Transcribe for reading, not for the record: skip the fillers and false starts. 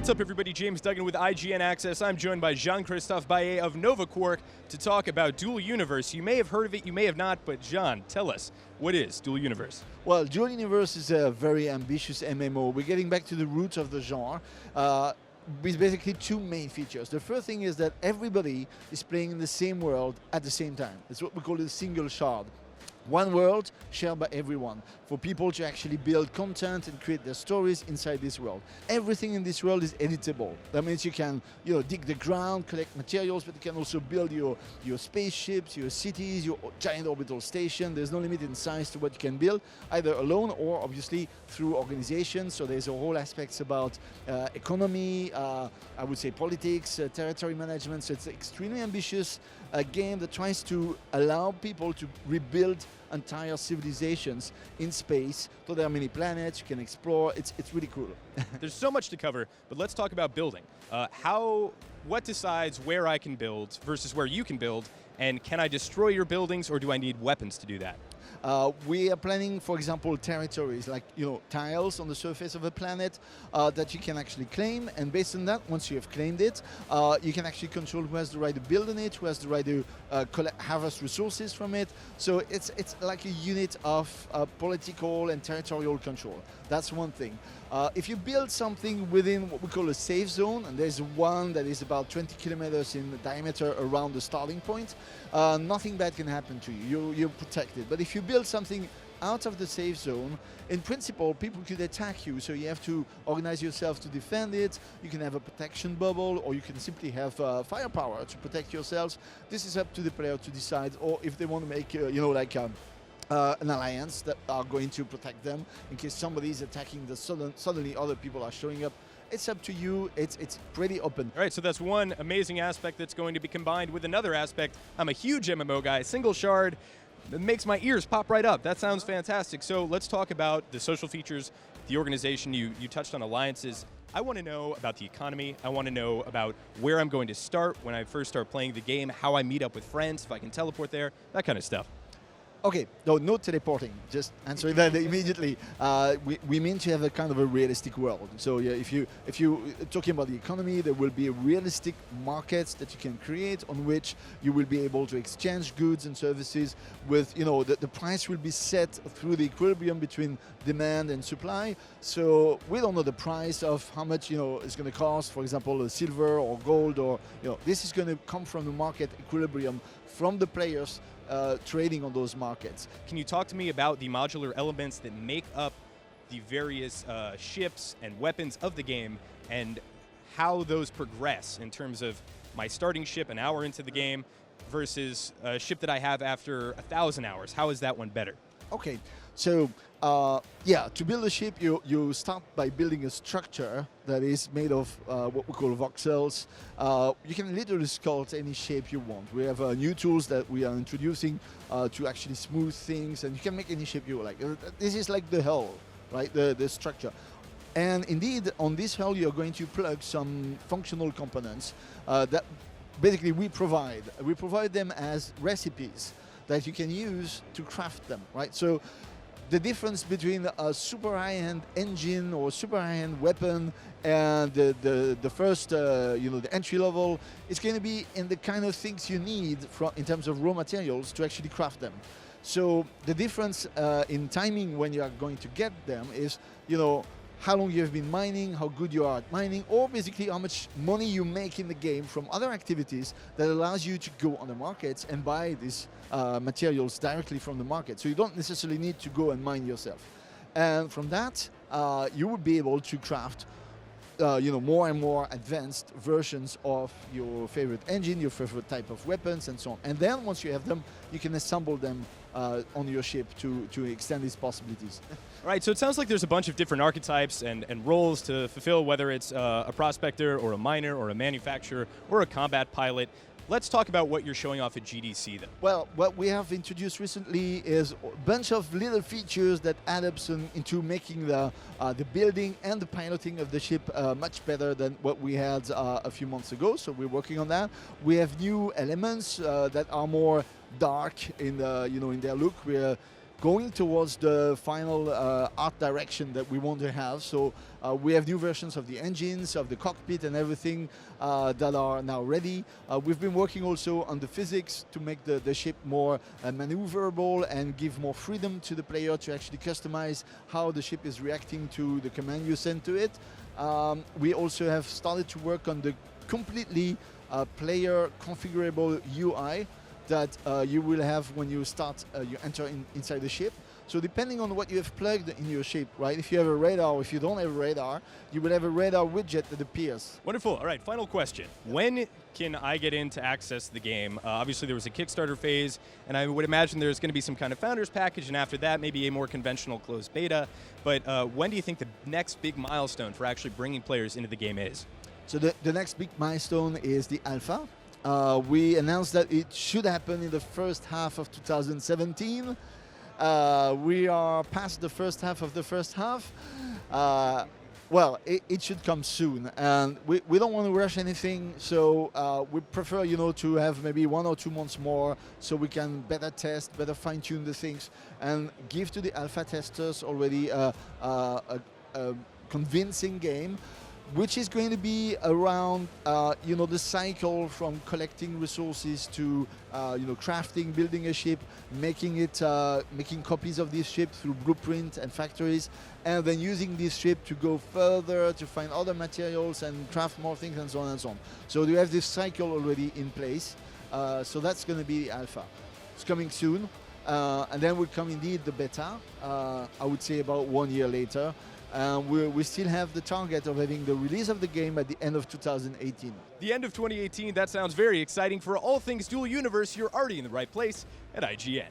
What's up, everybody? James Duggan with IGN Access. I'm joined by Jean-Christophe Baillie of Nova Quark to talk about Dual Universe. You may have heard of it, you may have not, but Jean, tell us, what is Dual Universe? Well, Dual Universe is a very ambitious MMO. We're getting back to the roots of the genre. With basically two main features. The first thing is that everybody is playing in the same world at the same time. It's what we call a single shard. One world shared by everyone, for people to actually build content and create their stories inside this world. Everything in this world is editable. That means you can, dig the ground, collect materials, but you can also build your spaceships, your cities, your giant orbital station. There's no limit in size to what you can build, either alone or obviously through organizations. So there's a whole aspects about economy, I would say politics, territory management. So it's an extremely ambitious game that tries to allow people to rebuild entire civilizations in space. So there are many planets you can explore. It's really cool. There's so much to cover, but let's talk about building. What decides where I can build versus where you can build, and can I destroy your buildings, or do I need weapons to do that? We are planning, for example, territories like tiles on the surface of a planet that you can actually claim, and based on that, once you have claimed it, you can actually control who has the right to build on it, who has the right to harvest resources from it. So it's like a unit of political and territorial control. That's one thing. If you build something within what we call a safe zone, and there's one that is about 20 kilometers in diameter around the starting point, nothing bad can happen to you. You're protected. But if you build something out of the safe zone, in principle, people could attack you, so you have to organize yourself to defend it. You can have a protection bubble, or you can simply have firepower to protect yourselves. This is up to the player to decide, or if they want to make, an alliance that are going to protect them in case somebody is attacking suddenly other people are showing up. It's up to you. It's pretty open. All right, so that's one amazing aspect that's going to be combined with another aspect. I'm a huge MMO guy, single shard. It makes my ears pop right up. That sounds fantastic. So let's talk about the social features, the organization. You touched on alliances. I want to know about the economy. I want to know about where I'm going to start when I first start playing the game, how I meet up with friends, if I can teleport there, that kind of stuff. Okay, no teleporting, just answering that immediately. We mean to have a kind of a realistic world. So yeah, if you talking about the economy, there will be realistic markets that you can create on which you will be able to exchange goods and services with, the price will be set through the equilibrium between demand and supply. So we don't know the price of how much, it's going to cost, for example, silver or gold, or, this is going to come from the market equilibrium from the players trading on those markets. Can you talk to me about the modular elements that make up the various ships and weapons of the game, and how those progress in terms of my starting ship an hour into the game versus a ship that I have after 1,000 hours? How is that one better? Okay, so to build a ship, you start by building a structure that is made of what we call voxels. You can literally sculpt any shape you want. We have new tools that we are introducing to actually smooth things, and you can make any shape you like. This is like the hull, right? The structure. And indeed, on this hull, you're going to plug some functional components that basically we provide. We provide them as recipes that you can use to craft them, right? So the difference between a super high-end engine or super high-end weapon and the first, the entry level, is going to be in the kind of things you need in terms of raw materials to actually craft them. So the difference in timing when you are going to get them is, how long you have been mining, how good you are at mining, or basically how much money you make in the game from other activities that allows you to go on the markets and buy these materials directly from the market. So you don't necessarily need to go and mine yourself. And from that, you will be able to craft more and more advanced versions of your favorite engine, your favorite type of weapons, and so on. And then once you have them, you can assemble them on your ship to extend these possibilities. All right, so it sounds like there's a bunch of different archetypes and roles to fulfill, whether it's a prospector or a miner or a manufacturer or a combat pilot. Let's talk about what you're showing off at GDC, then. Well, what we have introduced recently is a bunch of little features that add up into making the building and the piloting of the ship much better than what we had a few months ago. So we're working on that. We have new elements that are more dark in in their look. We're going towards the final art direction that we want to have. So we have new versions of the engines, of the cockpit and everything that are now ready. We've been working also on the physics to make the ship more maneuverable and give more freedom to the player to actually customize how the ship is reacting to the command you send to it. We also have started to work on the completely player configurable UI that you will have when you start, you enter inside the ship. So depending on what you have plugged in your ship, right? If you have a radar or if you don't have a radar, you will have a radar widget that appears. Wonderful. All right, final question. When can I get in to access the game? Obviously, there was a Kickstarter phase, and I would imagine there's going to be some kind of founders package, and after that, maybe a more conventional closed beta. But when do you think the next big milestone for actually bringing players into the game is? So the next big milestone is the alpha. We announced that it should happen in the first half of 2017. We are past the first half of the first half. Well, it should come soon, and we don't want to rush anything. So we prefer, to have maybe 1 or 2 months more, so we can better test, better fine-tune the things, and give to the alpha testers already a convincing game, which is going to be around, the cycle from collecting resources to, crafting, building a ship, making copies of this ship through blueprint and factories, and then using this ship to go further to find other materials and craft more things and so on and so on. So we have this cycle already in place. So that's going to be the alpha. It's coming soon, and then will come indeed the beta. I would say about 1 year later. We still have the target of having the release of the game at the end of 2018. The end of 2018, that sounds very exciting. For all things Dual Universe, you're already in the right place at IGN.